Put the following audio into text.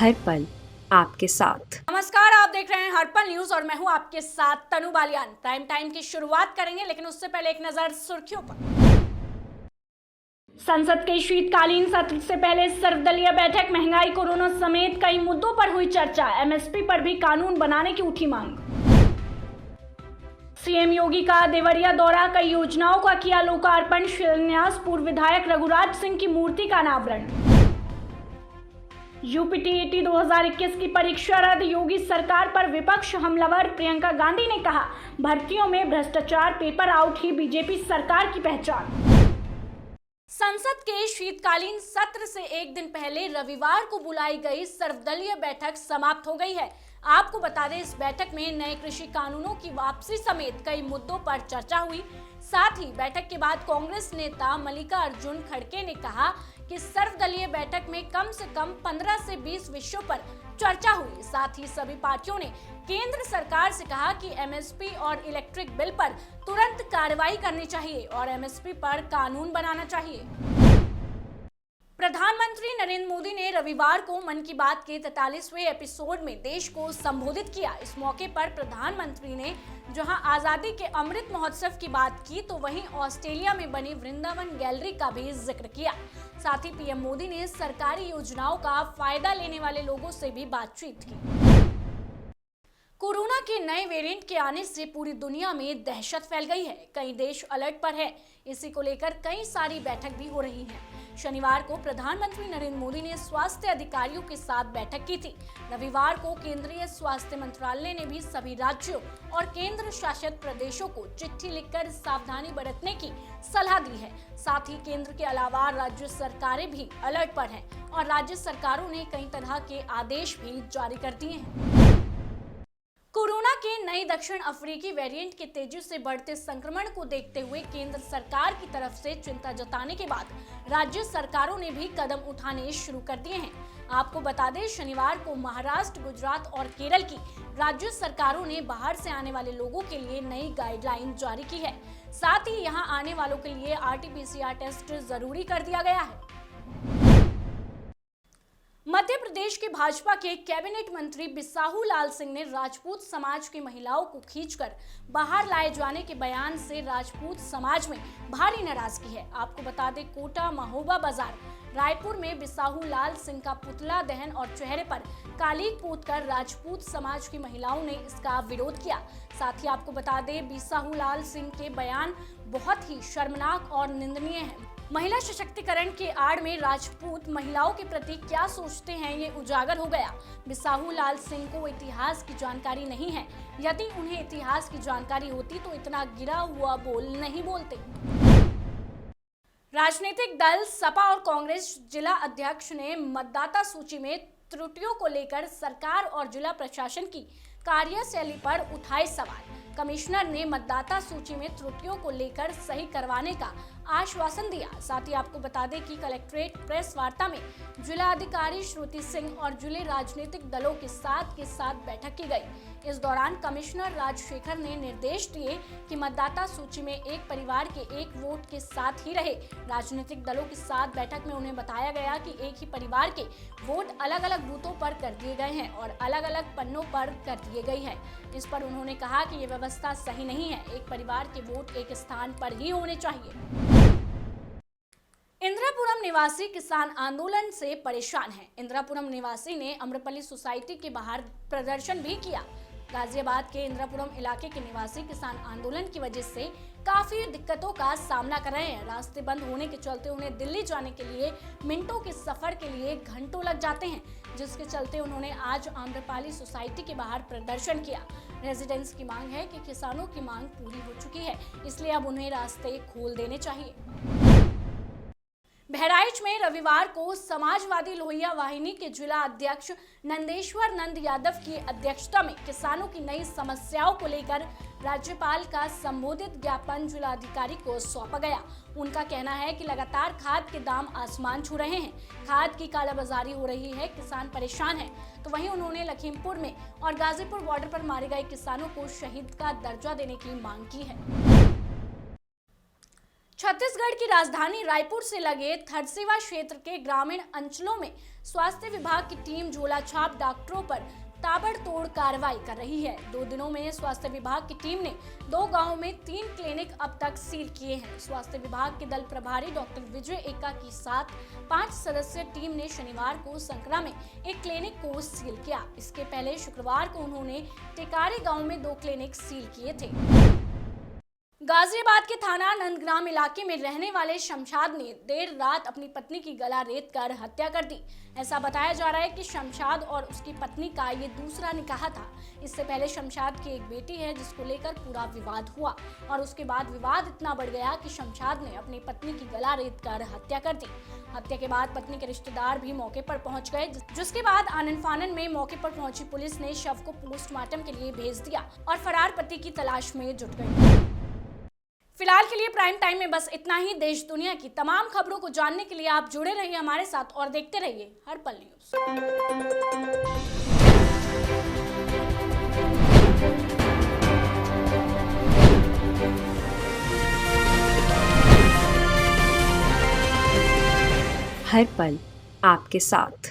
हर पल आपके साथ। नमस्कार, आप देख रहे हैं हर्पल न्यूज और मैं हूं आपके साथ तनु बालियान। प्राइम टाइम की शुरुआत करेंगे, लेकिन उससे पहले एक नजर सुर्खियों पर। संसद के शीतकालीन सत्र से पहले सर्वदलीय बैठक, महंगाई, कोरोना समेत कई मुद्दों पर हुई चर्चा। एमएसपी पर भी कानून बनाने की उठी मांग। सीएम योगी का देवरिया दौरा, कई योजनाओं का किया लोकार्पण, शिलान्यास। पूर्व विधायक रघुराज सिंह की मूर्ति का अनावरण। यूपीटीईटी 2021 की परीक्षा रद्द, योगी सरकार पर विपक्ष हमलावर। प्रियंका गांधी ने कहा, भर्तियों में भ्रष्टाचार, पेपर आउट ही बीजेपी सरकार की पहचान। संसद के शीतकालीन सत्र से एक दिन पहले रविवार को बुलाई गई सर्वदलीय बैठक समाप्त हो गई है। आपको बता दें, इस बैठक में नए कृषि कानूनों की वापसी समेत कई मुद्दों पर चर्चा हुई। साथ ही बैठक के बाद कांग्रेस नेता मल्लिकार्जुन खड़गे ने कहा कि सर्वदलीय बैठक में कम से कम 15 से 20 विषयों पर चर्चा हुई। साथ ही सभी पार्टियों ने केंद्र सरकार से कहा कि एमएसपी और इलेक्ट्रिक बिल पर तुरंत कार्रवाई करनी चाहिए और एमएसपी पर कानून बनाना चाहिए। प्रधानमंत्री नरेंद्र मोदी ने रविवार को मन की बात के 43वें एपिसोड में देश को संबोधित किया। इस मौके पर प्रधानमंत्री ने जहां आजादी के अमृत महोत्सव की बात की, तो वहीं ऑस्ट्रेलिया में बनी वृंदावन गैलरी का भी जिक्र किया। साथ ही पीएम मोदी ने सरकारी योजनाओं का फायदा लेने वाले लोगों से भी बातचीत की। कोरोना के नए वेरिएंट के आने से पूरी दुनिया में दहशत फैल गई है। कई देश अलर्ट पर है। इसी को लेकर कई सारी बैठक भी हो रही हैं। शनिवार को प्रधानमंत्री नरेंद्र मोदी ने स्वास्थ्य अधिकारियों के साथ बैठक की थी। रविवार को केंद्रीय स्वास्थ्य मंत्रालय ने भी सभी राज्यों और केंद्र शासित प्रदेशों को चिट्ठी लिखकर सावधानी बरतने की सलाह दी है। साथ ही केंद्र के अलावा राज्य सरकारें भी अलर्ट पर हैं और राज्य सरकारों ने कई तरह के आदेश भी जारी कर दिए हैं। कोरोना के नए दक्षिण अफ्रीकी वेरिएंट के तेजी से बढ़ते संक्रमण को देखते हुए केंद्र सरकार की तरफ से चिंता जताने के बाद राज्य सरकारों ने भी कदम उठाने शुरू कर दिए हैं। आपको बता दें, शनिवार को महाराष्ट्र, गुजरात और केरल की राज्य सरकारों ने बाहर से आने वाले लोगों के लिए नई गाइडलाइन जारी की है। साथ ही यहां आने वालों के लिए आरटी-पीसीआर टेस्ट जरूरी कर दिया गया है। मध्य प्रदेश के भाजपा के कैबिनेट मंत्री बिसाहू लाल सिंह ने राजपूत समाज की महिलाओं को खींचकर बाहर लाए जाने के बयान से राजपूत समाज में भारी नाराजगी है। आपको बता दें, कोटा महोबा बाजार रायपुर में बिसाहू लाल सिंह का पुतला दहन और चेहरे पर कालीक पोतकर राजपूत समाज की महिलाओं ने इसका विरोध किया। साथ ही आपको बता दें, बिसाहू लाल सिंह के बयान बहुत ही शर्मनाक और निंदनीय है। महिला सशक्तिकरण के आड़ में राजपूत महिलाओं के प्रति क्या सोचते हैं, ये उजागर हो गया। बिसाहू लाल सिंह को इतिहास की जानकारी नहीं है। यदि उन्हें इतिहास की जानकारी होती तो इतना गिरा हुआ बोल नहीं बोलते। राजनीतिक दल सपा और कांग्रेस जिला अध्यक्ष ने मतदाता सूची में त्रुटियों को लेकर सरकार और जिला प्रशासन की कार्यशैली पर उठाए सवाल। कमिश्नर ने मतदाता सूची में त्रुटियों को लेकर सही करवाने का आश्वासन दिया। साथ ही आपको बता दें कि कलेक्ट्रेट प्रेस वार्ता में जिलाधिकारी श्रुति सिंह और जिले राजनीतिक दलों के साथ बैठक की गई। इस दौरान कमिश्नर राजशेखर ने निर्देश दिए कि मतदाता सूची में एक परिवार के एक वोट के साथ ही रहे। राजनीतिक दलों के साथ बैठक में उन्हें बताया गया कि एक ही परिवार के वोट अलग अलग बूथों पर कर दिए गए हैं और अलग अलग पन्नों पर कर दिए गई है। इस पर उन्होंने कहा कि ये व्यवस्था सही नहीं है। एक परिवार के वोट एक स्थान पर ही होने चाहिए। इंद्रापुरम निवासी किसान आंदोलन से परेशान हैं। इंद्रापुरम निवासी ने अम्रपल्ली सोसाइटी के बाहर प्रदर्शन भी किया। गाजियाबाद के इंद्रापुरम इलाके के निवासी किसान आंदोलन की वजह से काफी दिक्कतों का सामना कर रहे हैं। रास्ते बंद होने के चलते उन्हें दिल्ली जाने के लिए मिनटों के सफर के लिए घंटों लग जाते हैं, जिसके चलते उन्होंने आज आम्रपाली सोसाइटी के बाहर प्रदर्शन किया। रेजिडेंट्स की मांग है कि किसानों की मांग पूरी हो चुकी है, इसलिए अब उन्हें रास्ते खोल देने चाहिए। बहराइच में रविवार को समाजवादी लोहिया वाहिनी के जिला अध्यक्ष नंदेश्वर नंद यादव की अध्यक्षता में किसानों की नई समस्याओं को लेकर राज्यपाल का संबोधित ज्ञापन जिलाधिकारी को सौंपा गया। उनका कहना है कि लगातार खाद के दाम आसमान छू रहे हैं, खाद की कालाबाजारी हो रही है, किसान परेशान हैं। तो वहीं उन्होंने लखीमपुर में और गाजीपुर बॉर्डर पर मारे गए किसानों को शहीद का दर्जा देने की मांग की है। छत्तीसगढ़ की राजधानी रायपुर से लगे खरसेवा क्षेत्र के ग्रामीण अंचलों में स्वास्थ्य विभाग की टीम झोलाछाप डॉक्टरों पर ताबड़तोड़ कार्रवाई कर रही है। 2 दिनों में स्वास्थ्य विभाग की टीम ने 2 गांवों में 3 क्लिनिक अब तक सील किए हैं। स्वास्थ्य विभाग के दल प्रभारी डॉक्टर विजय एका के साथ 5 सदस्यीय टीम ने शनिवार को संकरा में एक क्लिनिक को सील किया। इसके पहले शुक्रवार को उन्होंने टेकारी गाँव में 2 क्लिनिक सील किए थे। गाजियाबाद के थाना नंदग्राम इलाके में रहने वाले शमशाद ने देर रात अपनी पत्नी की गला रेत कर हत्या कर दी। ऐसा बताया जा रहा है कि शमशाद और उसकी पत्नी का ये दूसरा निकाह था। इससे पहले शमशाद की एक बेटी है जिसको लेकर पूरा विवाद हुआ और उसके बाद विवाद इतना बढ़ गया कि शमशाद ने अपनी पत्नी की गला रेत कर हत्या कर दी। हत्या के बाद पत्नी के रिश्तेदार भी मौके पर पहुंच गए, जिसके बाद आनन फानन में मौके पर पहुंची पुलिस ने शव को पोस्टमार्टम के लिए भेज दिया और फरार पति की तलाश में जुट गई। फिलहाल के लिए प्राइम टाइम में बस इतना ही। देश दुनिया की तमाम खबरों को जानने के लिए आप जुड़े रहिए हमारे साथ और देखते रहिए हर पल न्यूज। हर पल आपके साथ।